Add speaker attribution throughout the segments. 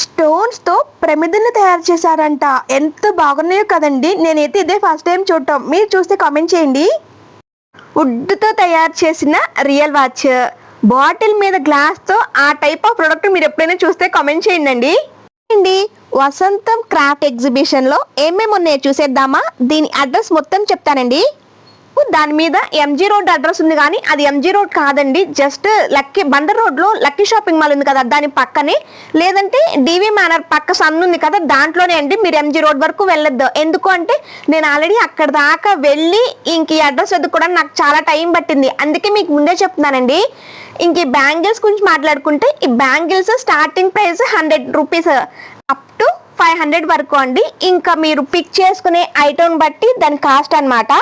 Speaker 1: స్టోన్స్తో ప్రమిదల్ని తయారు చేశారంట. ఎంత బాగున్నాయో కదండి. నేనైతే ఇదే ఫస్ట్ టైం చూడటం. మీరు చూస్తే కామెంట్ చేయండి. వుడ్తో తయారు చేసిన రియల్ వాచ్, బాటిల్ మీద గ్లాస్తో ఆ టైప్ ఆఫ్ ప్రోడక్ట్ మీరు ఎప్పుడైనా చూస్తే కామెంట్ చేయండి అండి. వసంతం క్రాఫ్ట్ ఎగ్జిబిషన్లో ఏమేమి ఉన్నాయో చూసేద్దామా. దీని అడ్రస్ మొత్తం చెప్తానండి. దాని మీద ఎంజీ రోడ్ అడ్రస్ ఉంది, కానీ అది ఎంజీ రోడ్ కాదండి. జస్ట్ లక్కీ బందర్ రోడ్లో లక్కీ షాపింగ్ మాల్ ఉంది కదా, దాని పక్కనే. లేదంటే డివి మేనర్ పక్క సన్ ఉంది కదా, దాంట్లోనే అండి. మీరు ఎంజీ రోడ్ వరకు వెళ్ళొద్దు. ఎందుకు అంటే నేను ఆల్రెడీ అక్కడ దాకా వెళ్ళి ఇంక ఈ అడ్రస్ వెతుక్కోవడానికి నాకు చాలా టైం పట్టింది. అందుకే మీకు ముందే చెప్తున్నానండి. ఇంక ఈ బ్యాంగిల్స్ గురించి మాట్లాడుకుంటే, ఈ bangles starting price 100 rupees up to 500 వరకు అండి. ఇంకా మీరు పిక్ చేసుకునే ఐటమ్ బట్టి దాని కాస్ట్ అనమాట.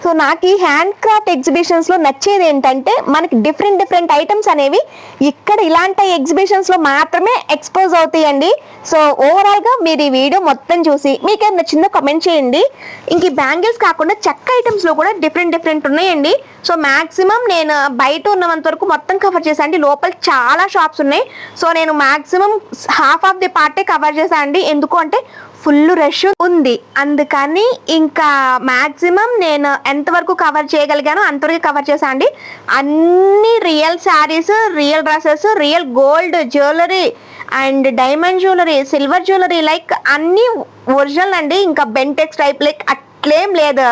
Speaker 1: సో నాకు ఈ హ్యాండ్ క్రాఫ్ట్ ఎగ్జిబిషన్స్లో నచ్చేది ఏంటంటే, మనకి డిఫరెంట్ ఐటమ్స్ అనేవి ఇక్కడ ఇలాంటి ఎగ్జిబిషన్స్లో మాత్రమే ఎక్స్పోజ్ అవుతాయండి. సో ఓవరాల్గా మీరు ఈ వీడియో మొత్తం చూసి మీకేం నచ్చిందో కమెంట్ చేయండి. ఇంక ఈ బ్యాంగిల్స్ కాకుండా చెక్క ఐటమ్స్లో కూడా డిఫరెంట్ ఉన్నాయండి. సో మ్యాక్సిమం నేను బయట ఉన్నంత వరకు మొత్తం కవర్ చేశాను అండి. లోపల చాలా షాప్స్ ఉన్నాయి. సో నేను మ్యాక్సిమం హాఫ్ ఆఫ్ ది పార్టే కవర్ చేశాను అండి. ఎందుకు అంటే ఫుల్ రష్ ఉంది, అందుకని ఇంకా మ్యాక్సిమం నేను ఎంతవరకు కవర్ చేయగలిగానో అంతవరకు కవర్ చేశాను అండి. అన్ని real saris, real dresses, real gold jewellery and diamond jewellery, silver jewellery, like అన్ని ఒరిజినల్ అండి. ఇంకా బెంటెక్స్ టైప్ లైక్ అట్లేం లేదు.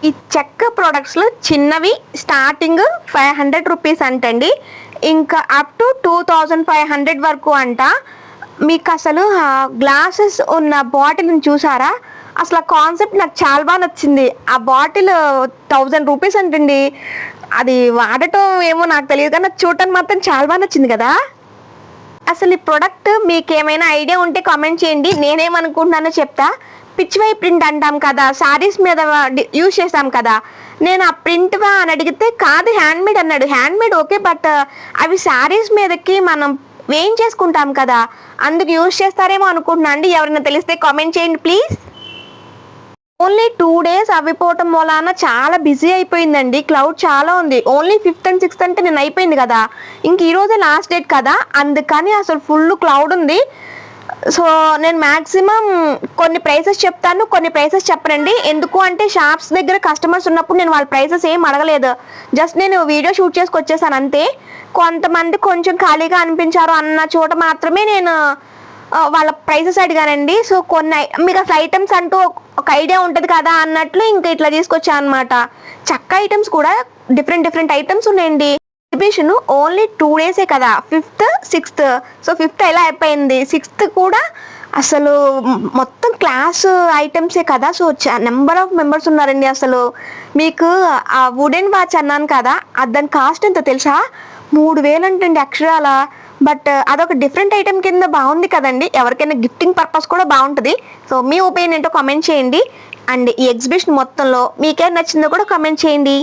Speaker 1: ఈ చెక్క ప్రోడక్ట్స్లో చిన్నవి స్టార్టింగ్ 500 రూపీస్ అంటండి. ఇంకా అప్ టు 2500 వరకు అంట. మీకు అసలు గ్లాసెస్ ఉన్న బాటిల్ని చూసారా? అసలు ఆ కాన్సెప్ట్ నాకు చాలా బాగా నచ్చింది. ఆ బాటిల్ 1000 రూపీస్ అంటండి. అది వాడటం ఏమో నాకు తెలియదు, కానీ నాకు చూడటానికి మాత్రం చాలా బాగా నచ్చింది కదా. అసలు ఈ ప్రోడక్ట్ మీకు ఏమైనా ఐడియా ఉంటే కామెంట్ చేయండి. నేనేమనుకుంటున్నానో చెప్తా. పిచ్వై ప్రింట్ అంటాం కదా, శారీస్ మీద యూజ్ చేస్తాం కదా. నేను ఆ ప్రింట్వా అని అడిగితే కాదు, హ్యాండ్మేడ్ అన్నాడు. హ్యాండ్మేడ్ ఓకే, బట్ అవి శారీస్ మీదకి మనం వేయించేసుకుంటాం కదా, అందుకు యూజ్ చేస్తారేమో అనుకుంటున్నా అండి. ఎవరైనా తెలిస్తే కామెంట్ చేయండి ప్లీజ్. ఓన్లీ 2 days అవిపోవటం వలన చాలా బిజీ అయిపోయిందండి. క్లౌడ్ చాలా ఉంది. ఓన్లీ 5th and 6th అంటే నేను అయిపోయింది కదా, ఇంక ఈరోజే లాస్ట్ డేట్ కదా, అందుకని అసలు ఫుల్ క్లౌడ్ ఉంది. సో నేను మ్యాక్సిమం కొన్ని ప్రైసెస్ చెప్తాను, కొన్ని ప్రైసెస్ చెప్పనండి. ఎందుకు అంటే షాప్స్ దగ్గర కస్టమర్స్ ఉన్నప్పుడు నేను వాళ్ళ ప్రైసెస్ ఏం అడగలేదు. జస్ట్ నేను వీడియో షూట్ చేసుకొచ్చేసాను అంతే. కొంతమంది కొంచెం ఖాళీగా అనిపించారు అన్న చోట మాత్రమే నేను వాళ్ళ ప్రైసెస్ అడిగానండి. సో కొన్ని మీకు అసలు ఐటమ్స్ అంటూ ఒక ఐడియా ఉంటుంది కదా అన్నట్లు ఇంకా ఇట్లా తీసుకొచ్చాను అనమాట. చెక్క ఐటమ్స్ కూడా డిఫరెంట్ ఐటమ్స్ ఉన్నాయండి. ఎగ్జిబిషన్ ఓన్లీ 2 days కదా, 5th, 6th. సో 5th ఎలా అయిపోయింది, 6th కూడా అసలు మొత్తం క్లాస్ ఐటమ్సే కదా. సో నెంబర్ ఆఫ్ మెంబర్స్ ఉన్నారండి. అసలు మీకు ఆ వుడెన్ వాచ్ అన్నాను కదా, దాని కాస్ట్ ఎంత తెలుసా? 3000 అంటండి అక్షరాల. బట్ అదొక డిఫరెంట్ ఐటమ్ కింద బాగుంది కదండి. ఎవరికైనా గిఫ్టింగ్ పర్పస్ కూడా బాగుంటుంది. సో మీ ఒపీనియన్ ఏంటో కామెంట్ చేయండి. అండ్ ఈ ఎగ్జిబిషన్ మొత్తంలో మీకేం నచ్చిందో కూడా కామెంట్ చేయండి.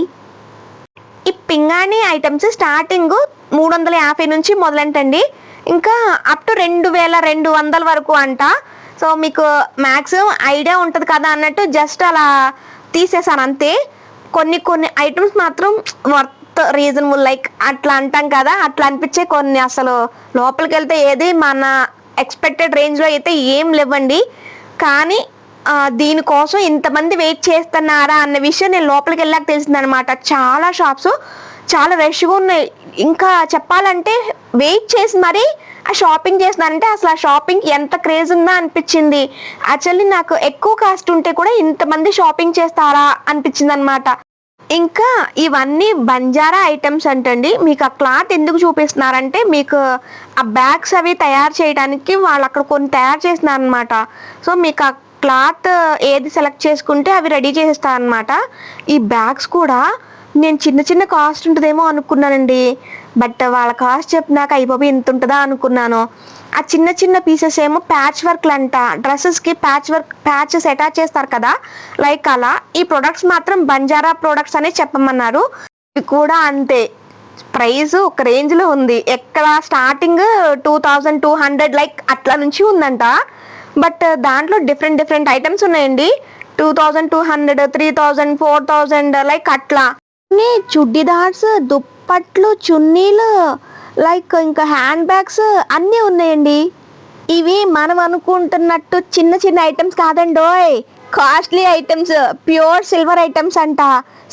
Speaker 1: ఈ పింగాణి ఐటమ్స్ స్టార్టింగ్ 350 నుంచి మొదలంటండి. ఇంకా అప్ టు 2200 వరకు అంట. సో మీకు మ్యాక్సిమం ఐడియా ఉంటుంది కదా అన్నట్టు జస్ట్ అలా తీసేసాను అంతే. కొన్ని ఐటమ్స్ మాత్రం వర్త్ రీజనబుల్, లైక్ అట్లా అంటాం కదా, అట్లా అనిపించే కొన్ని. అసలు లోపలికి వెళ్తే ఏది మన ఎక్స్పెక్టెడ్ రేంజ్లో అయితే ఏం లేవండి. కానీ దీనికోసం ఇంతమంది వెయిట్ చేస్తున్నారా అన్న విషయం నేను లోపలికి వెళ్ళాక తెలిసిందనమాట. చాలా షాప్స్ చాలా రష్గా ఉన్నాయి. ఇంకా చెప్పాలంటే వెయిట్ చేసి మరీ ఆ షాపింగ్ చేస్తున్నానంటే అసలు ఆ షాపింగ్ ఎంత క్రేజ్ ఉందా అనిపించింది. యాక్చువల్లీ నాకు ఎక్కువ కాస్ట్ ఉంటే కూడా ఇంతమంది షాపింగ్ చేస్తారా అనిపించింది అనమాట. ఇంకా ఇవన్నీ బంజారా ఐటమ్స్ అంటండి. మీకు ఆ క్లాత్ ఎందుకు చూపిస్తున్నారంటే, మీకు ఆ బ్యాగ్స్ అవి తయారు చేయడానికి వాళ్ళు అక్కడ కొన్ని తయారు చేస్తున్నారు అనమాట. సో మీకు ఆ క్లాత్ ఏది సెలెక్ట్ చేసుకుంటే అవి రెడీ చేస్తారనమాట. ఈ బ్యాగ్స్ కూడా నేను చిన్న కాస్ట్ ఉంటుందేమో అనుకున్నానండి. బట్ వాళ్ళ కాస్ట్ చెప్పినాక అయిపోయి ఇంత ఉంటుందా అనుకున్నాను. ఆ చిన్న పీసెస్ ఏమో ప్యాచ్ వర్క్లు అంట. డ్రెస్సెస్కి ప్యాచెస్ అటాచ్ చేస్తారు కదా, లైక్ అలా. ఈ ప్రొడక్ట్స్ మాత్రం బంజారా ప్రొడక్ట్స్ అనే చెప్పమన్నారు. ఇవి కూడా అంతే, ప్రైస్ ఒక రేంజ్లో ఉంది. ఎక్కడ స్టార్టింగ్ 2200 లైక్ అట్లా నుంచి ఉందంట. బట్ దాంట్లో డిఫరెంట్ ఐటమ్స్ ఉన్నాయండి. 2200, 3000, 4000 లైక్ అట్లా. చుడ్డీదార్స్, దుప్పట్లు, చున్నీలు, లైక్ ఇంకా హ్యాండ్ బ్యాగ్స్ అన్నీ ఉన్నాయండి. ఇవి మనం అనుకుంటున్నట్టు చిన్న చిన్న ఐటమ్స్ కాదండోయ్, costly items, pure silver items అంట.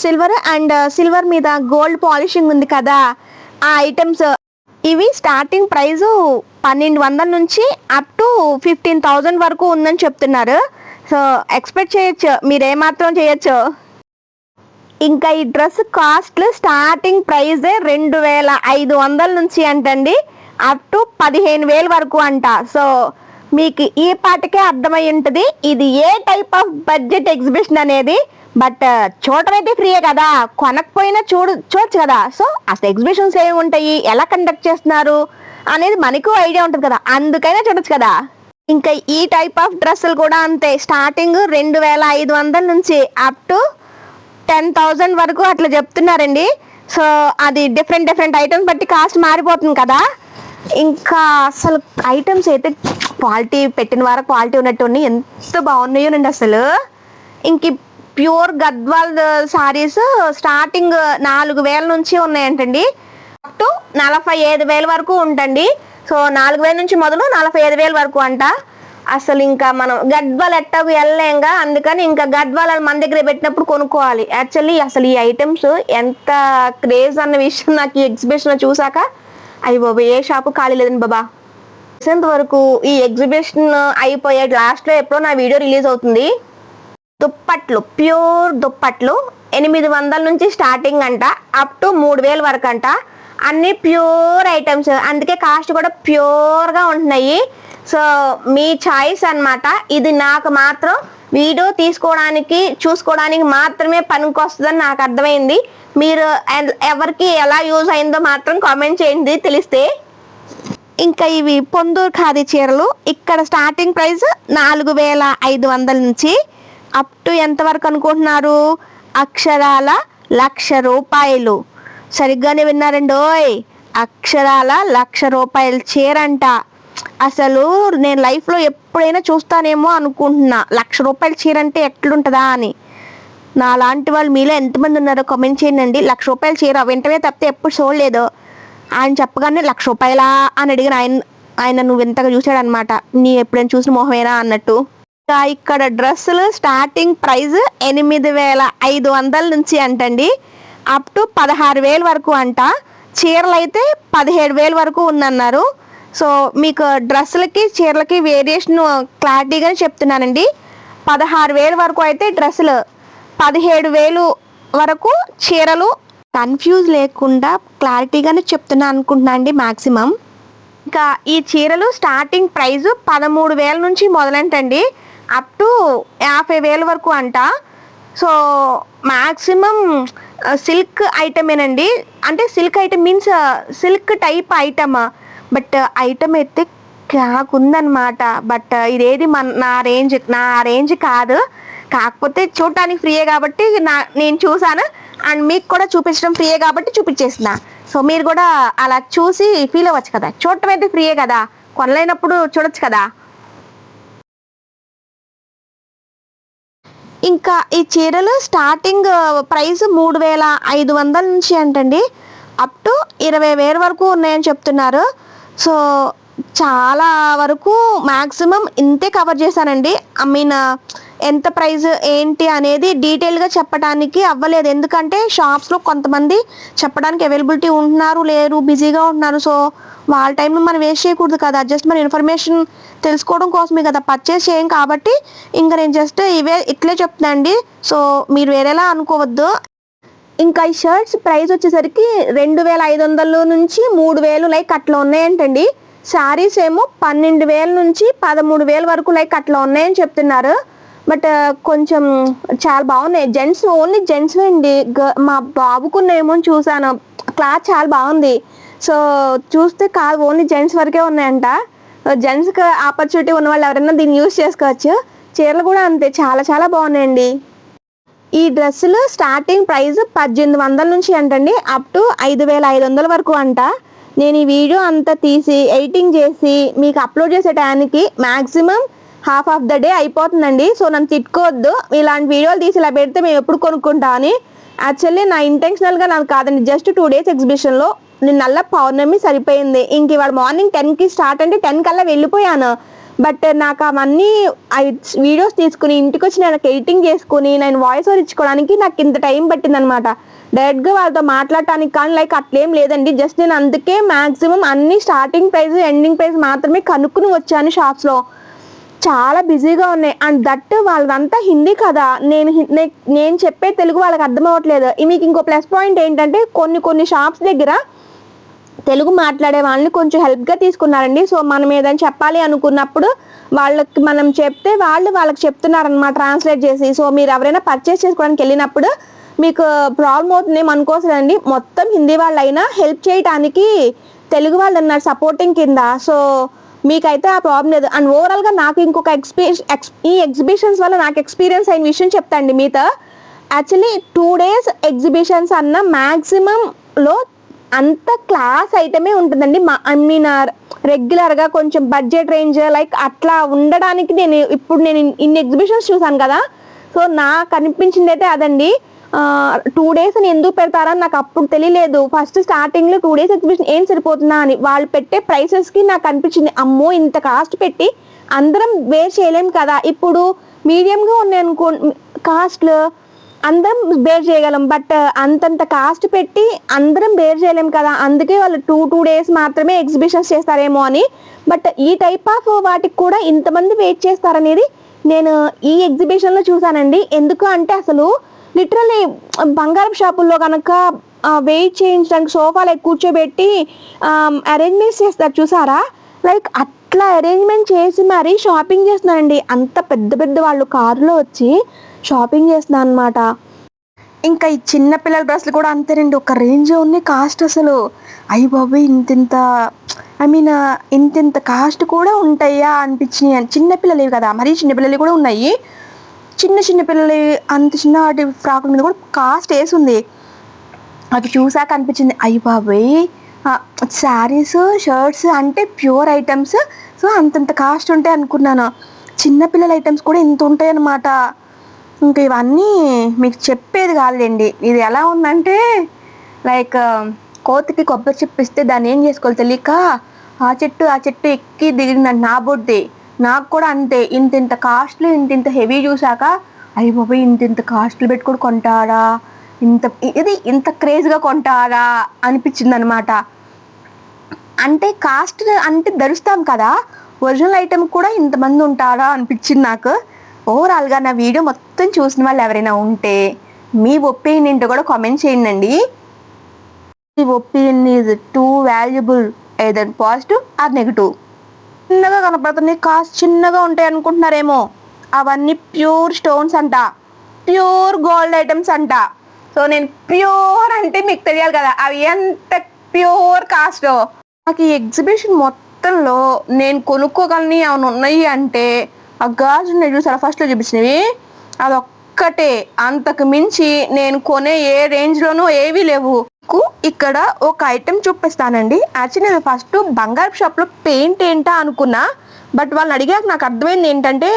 Speaker 1: సిల్వర్ అండ్ సిల్వర్ మీద గోల్డ్ పాలిషింగ్ ఉంది కదా, ఆ ఐటమ్స్. ఇవి స్టార్టింగ్ ప్రైస్ 1200 నుంచి అప్ టు 15,000 వరకు ఉందని చెప్తున్నారు. సో ఎక్స్పెక్ట్ చేయొచ్చు, మీరేమాత్రం చేయొచ్చు. ఇంకా ఈ డ్రెస్ కాస్ట్ స్టార్టింగ్ ప్రైజే 2500 నుంచి అంటండి, అప్ టు 15,000 వరకు అంట. సో మీకు ఈ పాటకే అర్థమై ఉంటుంది ఇది ఏ టైప్ ఆఫ్ బడ్జెట్ ఎగ్జిబిషన్ అనేది. బట్ చూడటం అయితే ఫ్రీయే కదా, కొనకపోయినా చూడొచ్చు కదా. సో అసలు ఎగ్జిబిషన్స్ ఏమి ఉంటాయి, ఎలా కండక్ట్ చేస్తున్నారు అనేది మనకు ఐడియా ఉంటుంది కదా, అందుకైనా చూడొచ్చు కదా. ఇంకా ఈ టైప్ ఆఫ్ డ్రెస్సులు కూడా అంతే, స్టార్టింగ్ 2500 నుంచి అప్ టు 10,000 వరకు అట్లా చెప్తున్నారండి. సో అది డిఫరెంట్ ఐటమ్స్ బట్టి కాస్ట్ మారిపోతుంది కదా. ఇంకా అసలు ఐటమ్స్ అయితే క్వాలిటీ పెట్టిన వారు క్వాలిటీ ఉన్నట్టు ఎంత బాగున్నాయోనండి అసలు. ఇంక ప్యూర్ గద్వాల్ సారీస్ స్టార్టింగ్ 4,000 నుంచి ఉన్నాయంటండి, అప్ టు 45,000 వరకు ఉంటుంది. సో 4,000 నుంచి మొదలు 45,000 వరకు అంట. అసలు ఇంకా మనం గద్వాల్ ఎట్టకు వెళ్ళలేంగా, అందుకని ఇంకా గద్వాల్ మన దగ్గర పెట్టినప్పుడు కొనుక్కోవాలి. యాక్చువల్లీ అసలు ఈ ఐటమ్స్ ఎంత క్రేజ్ అన్న విషయం నాకు ఈ ఎగ్జిబిషన్ చూసాక అయ్యి బాబా ఏ షాపు ఖాళీ లేదండి బాబా. రీసెంట్ వరకు ఈ ఎగ్జిబిషన్ అయిపోయే లాస్ట్లో ఎప్పుడో నా వీడియో రిలీజ్ అవుతుంది. దుప్పట్లు, ప్యూర్ దుప్పట్లు 800 నుంచి స్టార్టింగ్ అంట, అప్ టు 3,000 వరకు అంట. అన్ని ప్యూర్ ఐటమ్స్, అందుకే కాస్ట్ కూడా ప్యూర్గా ఉంటున్నాయి. సో మీ చాయిస్ అన్నమాట. ఇది నాకు మాత్రం వీడియో తీసుకోవడానికి చూసుకోవడానికి మాత్రమే పనికి వస్తుందని నాకు అర్థమైంది. మీరు ఎవరికి ఎలా యూజ్ అయిందో మాత్రం కామెంట్ చేయండి తెలిస్తే. ఇంకా ఇవి పొందూరు ఖాదీ చీరలు, ఇక్కడ స్టార్టింగ్ ప్రైస్ 4,500 నుంచి అప్ టు ఎంత వరకు అనుకుంటున్నారు, అక్షరాల 1,00,000 రూపాయలు. సరిగ్గానే విన్నారండి ఓయ్, అక్షరాల 1,00,000 రూపాయలు చీర అంట. అసలు నేను లైఫ్లో ఎప్పుడైనా చూస్తానేమో అనుకుంటున్నా 1,00,000 రూపాయల చీర అంటే ఎట్లుంటుందా అని. నా లాంటి వాళ్ళు మీలో ఎంతమంది ఉన్నారో కామెంట్ చేయండి. 1,00,000 రూపాయల చీర వెంటనే తప్పితే ఎప్పుడు చూడలేదు. ఆయన చెప్పగానే 1,00,000 రూపాయలా అని అడిగిన ఆయన నువ్వు ఎంతగా చూసాడనమాట, నీ ఎప్పుడైనా చూసిన మొహమేనా అన్నట్టు. ఇక్కడ డ్రెస్సులు స్టార్టింగ్ ప్రైస్ 8,500 నుంచి అంటండి, అప్ టు 16,000 వరకు అంట. చీరలు అయితే 17,000 వరకు ఉందన్నారు. సో మీకు డ్రెస్సులకి చీరలకి వేరియేషన్ క్లారిటీగానే చెప్తున్నానండి. 16,000 వరకు అయితే డ్రెస్సులు, 17,000 వరకు చీరలు. కన్ఫ్యూజ్ లేకుండా క్లారిటీగానే చెప్తున్నా అనుకుంటున్నా అండి మ్యాక్సిమం. ఇంకా ఈ చీరలు స్టార్టింగ్ ప్రైస్ 13,000 నుంచి మొదలంటండి, అప్ టు 50,000 వరకు అంట. సో మ్యాక్సిమం సిల్క్ ఐటమేనండి, అంటే silk item means silk type item. But item అయితే క్యాక్ ఉందన్నమాట. బట్ ఇదేది నా రేంజ్ కాదు, కాకపోతే చూడటానికి ఫ్రీయే కాబట్టి నేను చూసాను, అండ్ మీకు కూడా చూపించడం ఫ్రీయే కాబట్టి చూపించేసిన. సో మీరు కూడా అలా చూసి ఫీల్ అవ్వచ్చు కదా, చూడటం అయితే ఫ్రీయే కదా, కొనలేనప్పుడు చూడొచ్చు కదా. ఇంకా ఈ చీరలు స్టార్టింగ్ ప్రైస్ 3,500 నుంచి అంటండి, అప్ టు 20,000 వరకు ఉన్నాయని చెప్తున్నారు. సో చాలా వరకు మ్యాక్సిమం ఇంతే కవర్ చేశానండి. ఐ మీన్ ఎంత ప్రైస్ ఏంటి అనేది డీటెయిల్గా చెప్పడానికి అవ్వలేదు, ఎందుకంటే షాప్స్లో కొంతమంది చెప్పడానికి అవైలబిలిటీ ఉంటున్నారు, లేరు, బిజీగా ఉంటున్నారు. సో వాళ్ళ టైంలో మనం వేస్ట్ చేయకూడదు కదా, జస్ట్ మన ఇన్ఫర్మేషన్ తెలుసుకోవడం కోసమే కదా, పర్చేస్ చేయం కాబట్టి ఇంకా నేను జస్ట్ ఇట్లే చెప్తున్నా అండి. సో మీరు వేరేలా అనుకోవద్దు. ఇంకా ఈ షర్ట్స్ ప్రైస్ వచ్చేసరికి 2,500 నుంచి 3,000 లైక్ అట్లా ఉన్నాయంటండి. శారీస్ ఏమో 12,000 నుంచి 13,000 వరకు లైక్ అట్లా ఉన్నాయని చెప్తున్నారు. బట్ కొంచెం చాలా బాగున్నాయి. జెంట్స్ ఓన్లీ జెంట్స్ అండి, మా బాబుకున్నేమో చూసాను, క్లాత్ చాలా బాగుంది. సో చూస్తే కాదు ఓన్లీ జెంట్స్ వరకే ఉన్నాయంట. జెంట్స్కి ఆపర్చునిటీ ఉన్న వాళ్ళు ఎవరైనా దీన్ని యూజ్ చేసుకోవచ్చు. చీరలు కూడా అంతే, చాలా చాలా బాగున్నాయండి. ఈ డ్రెస్సులు స్టార్టింగ్ ప్రైస్ 1,800 నుంచి అంటండి, అప్ టు 5,500 వరకు అంట. నేను ఈ వీడియో అంతా తీసి ఎడిటింగ్ చేసి మీకు అప్లోడ్ చేసే టైంకి maximum half of the day అయిపోతుందండి. సో నన్ను తిట్టుకోవద్దు, ఇలాంటి వీడియోలు తీసి ఇలా పెడితే మేము ఎప్పుడు కొనుక్కుంటా అని. యాక్చువల్లీ నా ఇంటెన్షనల్గా నాకు కాదండి, జస్ట్ 2 డేస్ ఎగ్జిబిషన్లో నల్ల పౌర్ణమి సరిపోయింది. ఇంక ఇవాళ మార్నింగ్ 10కి స్టార్ట్ అంటే 10 కల్లా వెళ్ళిపోయాను. బట్ నాకు అవన్నీ వీడియోస్ తీసుకుని ఇంటికి వచ్చి నేను ఎడిటింగ్ చేసుకుని నేను వాయిస్ ఓవర్ ఇచ్చుకోవడానికి నాకు ఇంత టైం పట్టిందనమాట. డైరెక్ట్గా వాళ్ళతో మాట్లాడటానికి కానీ లైక్ అట్లేం లేదండి. జస్ట్ నేను అందుకే మ్యాక్సిమం అన్ని స్టార్టింగ్ ప్రైస్ ఎండింగ్ ప్రైస్ మాత్రమే కనుక్కుని వచ్చాను షాప్స్లో. చాలా బిజీగా ఉన్నాయి. అండ్ దట్ వాళ్ళదంతా హిందీ కదా, నేను చెప్పే తెలుగు వాళ్ళకి అర్థం అవ్వట్లేదు. మీకు ఇంకో ప్లస్ పాయింట్ ఏంటంటే కొన్ని షాప్స్ దగ్గర తెలుగు మాట్లాడే వాళ్ళని కొంచెం హెల్ప్గా తీసుకున్నారండి. సో మనం ఏదైనా చెప్పాలి అనుకున్నప్పుడు వాళ్ళకి మనం చెప్తే వాళ్ళకి చెప్తున్నారనమాట ట్రాన్స్లేట్ చేసి. సో మీరు ఎవరైనా పర్చేస్ చేసుకోవడానికి వెళ్ళినప్పుడు మీకు ప్రాబ్లం అవుతుందేమో అనుకోవసరండి. మొత్తం హిందీ వాళ్ళైనా హెల్ప్ చేయడానికి తెలుగు వాళ్ళు ఉన్నారు సపోర్టింగ్ కింద. సో మీకైతే ఆ ప్రాబ్లం లేదు. అండ్ ఓవరాల్గా నాకు ఇంకొక ఈ ఎగ్జిబిషన్స్ వల్ల నాకు ఎక్స్పీరియన్స్ అయిన విషయం చెప్తా అండి మీతో. యాక్చువల్లీ 2 days ఎగ్జిబిషన్స్ అన్న మ్యాక్సిమంలో అంత క్లాస్ ఐటమే ఉంటుందండి. ఐ మీన్ రెగ్యులర్గా కొంచెం బడ్జెట్ రేంజ్ లైక్ అట్లా ఉండడానికి నేను ఇన్ని ఎగ్జిబిషన్స్ చూసాను కదా. సో నాకు అనిపించింది అయితే అదండి. 2 days అని ఎందుకు పెడతారని నాకు అప్పుడు తెలియలేదు. ఫస్ట్ స్టార్టింగ్లో 2 days ఎగ్జిబిషన్ ఏం సరిపోతుందా అని వాళ్ళు పెట్టే ప్రైసెస్కి నాకు అనిపించింది, అమ్మో ఇంత కాస్ట్ పెట్టి అందరం వేర్ చేయలేం కదా. ఇప్పుడు మీడియంగా ఉన్నాయి అనుకో కాస్ట్లు అందరం బేర్ చేయగలం. బట్ అంతంత కాస్ట్ పెట్టి అందరం బేర్ చేయలేం కదా. అందుకే వాళ్ళు 2 days మాత్రమే ఎగ్జిబిషన్స్ చేస్తారేమో అని. బట్ ఈ టైప్ ఆఫ్ వాటికి కూడా ఇంతమంది వెయిట్ చేస్తారనేది నేను ఈ ఎగ్జిబిషన్లో చూసానండి. ఎందుకు అంటే అసలు లిటరల్లీ బంగారం షాపుల్లో కనుక వెయిట్ చేయించడానికి సోఫాలు కూర్చోబెట్టి అరేంజ్మెంట్స్ చేస్తారు చూసారా, లైక్ అట్లా అరేంజ్మెంట్ చేసి మరీ షాపింగ్ చేస్తున్నారండి. అంత పెద్ద వాళ్ళు కారులో వచ్చి షాపింగ్ చేస్తున్నాను అనమాట. ఇంకా ఈ చిన్న పిల్లల డ్రెస్సులు కూడా అంతేనండి, ఒక రేంజ్ ఉన్నాయి కాస్ట్. అసలు అయ్యి బాబోయ్ ఇంతింత కాస్ట్ కూడా ఉంటాయా అనిపించినాయి. చిన్నపిల్లలు కదా, మరీ చిన్నపిల్లలు కూడా ఉన్నాయి. చిన్న పిల్లలు అంత చిన్న వాటి ఫ్రాకుల మీద కూడా కాస్ట్ వేసి ఉంది. అది చూసాక అనిపించింది అయ్యి బాబోయ్ శారీస్ షర్ట్స్ అంటే ప్యూర్ ఐటమ్స్, సో అంతంత కాస్ట్ ఉంటాయి అనుకున్నాను. చిన్నపిల్లల ఐటమ్స్ కూడా ఇంత ఉంటాయి అన్నమాట. ఇంకా ఇవన్నీ మీకు చెప్పేది కాదులేండి. ఇది ఎలా ఉందంటే లైక్ కోతికి కొబ్బరి చెప్పిస్తే దాన్ని ఏం చేసుకోవాలి తెలియక ఆ చెట్టు ఎక్కి దిగిందంట నా బుద్ధి. నాకు కూడా అంతే, ఇంత కాస్ట్లు ఇంత హెవీ చూసాక అయ్యి బాబోయ్ ఇంత కాస్ట్లు పెట్టుకొని కొంటారా, ఇంత క్రేజ్గా కొంటారా అనిపించింది అనమాట. అంటే కాస్ట్ అంటే ధరుస్తాం కదా, ఒరిజినల్ ఐటమ్ కూడా ఇంతమంది ఉంటారా అనిపించింది నాకు. ఓవరాల్గా నా వీడియో మొత్తం చూసిన వాళ్ళు ఎవరైనా ఉంటే మీ ఒపీనియన్ ఏంటో కూడా కామెంట్ చేయండి. ఈ opinion is two valuable, either positive or negative. చిన్నగా కనపడుతున్నాయి, కాస్ట్ చిన్నగా ఉంటాయి అనుకుంటున్నారేమో. అవన్నీ ప్యూర్ స్టోన్స్ అంట, ప్యూర్ గోల్డ్ ఐటమ్స్ అంట. సో నేను ప్యూర్ అంటే మీకు తెలియాలి కదా అవి ఎంత ప్యూర్ కాస్ట్. నాకు ఈ ఎగ్జిబిషన్ మొత్తంలో నేను కొనుక్కోగలని ఏమైనా ఉన్నాయి అంటే ఆ గాజులు నేను చూసారా ఫస్ట్లో చూపించినవి, అదొక్కటే. అంతకు మించి నేను కొనే ఏ రేంజ్లోనూ ఏవీ లేవు. ఇక్కడ ఒక ఐటెం చూపిస్తానండి. యాక్చువల్లీ నేను ఫస్ట్ బంగారు షాప్లో పెయింట్ ఏంటా అనుకున్నా. బట్ వాళ్ళని అడిగాక నాకు అర్థమైంది ఏంటంటే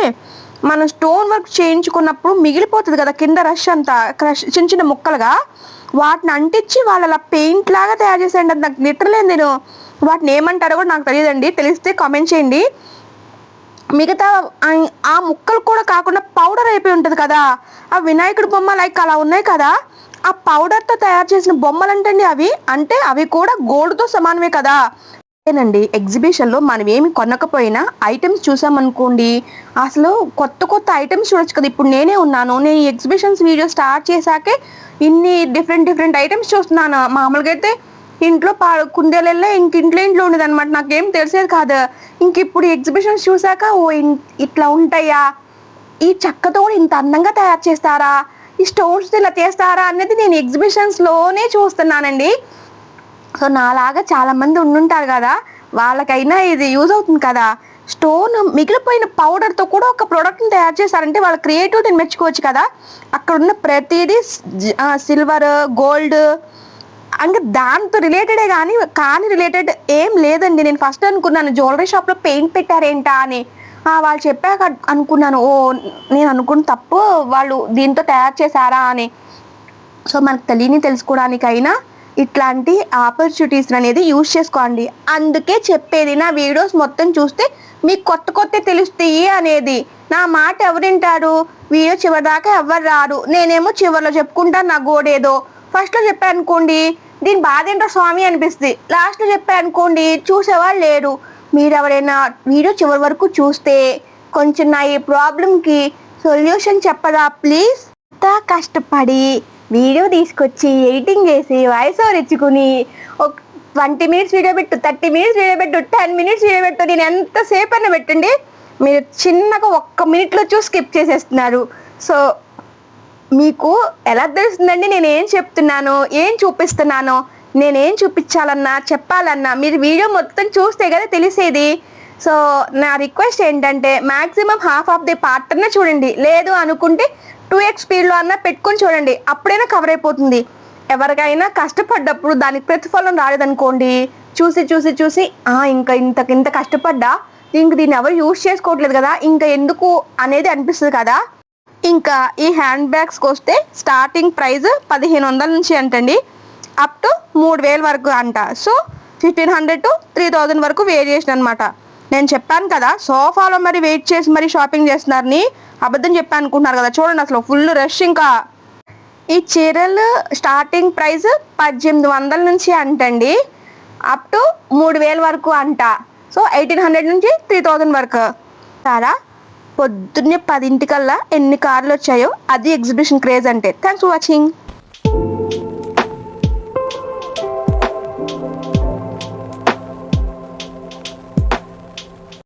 Speaker 1: మనం స్టోన్ వర్క్ చేయించుకున్నప్పుడు మిగిలిపోతుంది కదా కింద రష్ అంతా, చిన్న ముక్కలుగా వాటిని అంటించి వాళ్ళు అలా పెయింట్ లాగా తయారు చేసేయండి. అది నాకు లిటరలీ నేను వాటిని ఏమంటారో కూడా నాకు తెలియదండి, తెలిస్తే కామెంట్ చేయండి. మిగతా ఆ ముక్కలు కూడా కాకుండా పౌడర్ అయిపోయి ఉంటుంది కదా, ఆ వినాయకుడి బొమ్మ లైక్ అలా ఉన్నాయి కదా, ఆ పౌడర్తో తయారు చేసిన బొమ్మలు అంటండి అవి. అంటే అవి కూడా గోల్డ్తో సమానమే కదా. అదేనండి ఎగ్జిబిషన్లో మనం ఏమి కొనకపోయినా ఐటమ్స్ చూసామనుకోండి అసలు కొత్త ఐటమ్స్ చూడొచ్చు కదా. ఇప్పుడు నేనే ఉన్నాను, నేను ఈ ఎగ్జిబిషన్స్ వీడియో స్టార్ట్ చేశాకే ఇన్ని డిఫరెంట్ ఐటమ్స్ చూస్తున్నాను. మామూలుగా అయితే ఇంట్లో కుందేలెల్లా ఇంట్లో ఉండేది అనమాట, నాకేం తెలిసేది కాదు. ఇంక ఇప్పుడు ఎగ్జిబిషన్స్ చూసాక ఓ ఇట్లా ఉంటాయా, ఈ చెక్కతో కూడా ఇంత అందంగా తయారు చేస్తారా, ఈ స్టోన్స్ ఇలా చేస్తారా అనేది నేను ఎగ్జిబిషన్స్లోనే చూస్తున్నానండి. సో నాలాగా చాలామంది ఉండుంటారు కదా, వాళ్ళకైనా ఇది యూజ్ అవుతుంది కదా. స్టోన్ మిగిలిపోయిన పౌడర్తో కూడా ఒక ప్రోడక్ట్ని తయారు చేశారంటే వాళ్ళ క్రియేటివిటీని మెచ్చుకోవచ్చు కదా. అక్కడ ఉన్న ప్రతిదీ సిల్వర్ గోల్డ్ అంటే దాంతో రిలేటెడే కానీ రిలేటెడ్ ఏం లేదండి. నేను ఫస్ట్ అనుకున్నాను జ్యువెలరీ షాప్లో పెయింట్ పెట్టారేంటా అని. వాళ్ళు చెప్పాక అనుకున్నాను ఓ నేను అనుకున్న తప్పు, వాళ్ళు దీంతో తయారు చేశారా అని. సో మనకు తెలుసుకోవడానికైనా ఇట్లాంటి ఆపర్చునిటీస్ అనేది యూజ్ చేసుకోండి. అందుకే చెప్పేది, నా వీడియోస్ మొత్తం చూస్తే మీకు కొత్త తెలుస్తాయి అనేది. నా మాట ఎవరు వింటారు? వీడియో చివరి దాకా ఎవరు రారు. నేనేమో చివరిలో చెప్పుకుంటాను నా గోడేదో. ఫస్ట్లో చెప్పాను అనుకోండి, దీని బాధ ఏంటో స్వామి అనిపిస్తుంది. లాస్ట్లో చెప్పాను అనుకోండి, చూసేవాళ్ళు లేరు. మీరు ఎవరైనా వీడియో చివరి వరకు చూస్తే కొంచెం నా ఈ ప్రాబ్లంకి సొల్యూషన్ చెప్పరా ప్లీజ్. అంత కష్టపడి వీడియో తీసుకొచ్చి ఎడిటింగ్ చేసి వాయిస్ ఓవర్ ఇచ్చుకుని ఒక 20 minutes వీడియో పెట్టు, 30 minutes వీడియో పెట్టు, 10 minutes వీడియో పెట్టు, నేను ఎంతసేపు అయినా పెట్టండి, మీరు చిన్నగా 1 minute చూసి స్కిప్ చేసేస్తున్నారు. సో మీకు ఎలా తెలుస్తుందండి నేను ఏం చెప్తున్నానో, ఏం చూపిస్తున్నానో? నేనేం చూపించాలన్నా చెప్పాలన్నా మీరు వీడియో మొత్తం చూస్తే కదా తెలిసేది. సో నా రిక్వెస్ట్ ఏంటంటే maximum half of the part అన్నా చూడండి. లేదు అనుకుంటే 2x స్పీడ్లో అన్నా పెట్టుకొని చూడండి, అప్పుడైనా కవర్ అయిపోతుంది. ఎవరికైనా కష్టపడ్డప్పుడు దానికి ప్రతిఫలం రాలేదనుకోండి, చూసి ఇంకా ఇంత కష్టపడ్డా దీన్ని ఎవరు యూజ్ చేసుకోవట్లేదు కదా, ఇంకా ఎందుకు అనేది అనిపిస్తుంది కదా. ఇంకా ఈ హ్యాండ్ బ్యాగ్స్కి వస్తే స్టార్టింగ్ ప్రైస్ 1500 నుంచి అంటండి, అప్ టు 3000 వరకు అంట. సో 1500 to 3000 వరకు వేరియేషన్ అనమాట. నేను చెప్పాను కదా సోఫాలో మరి వెయిట్ చేసి మరి షాపింగ్ చేస్తున్నారని, అబద్ధం చెప్పాను అనుకుంటున్నారు కదా. చూడండి అసలు ఫుల్ రష్. ఇంకా ఈ చీరలు స్టార్టింగ్ ప్రైస్ 1800 నుంచి అంటండి, అప్ టు 3000 వరకు అంట. సో 1800 నుంచి 3000 వరకు. సారా పొద్దున్నే 10 ఎన్ని కార్లు వచ్చాయో, అది ఎగ్జిబిషన్ క్రేజ్ అంటే. Thanks for watching.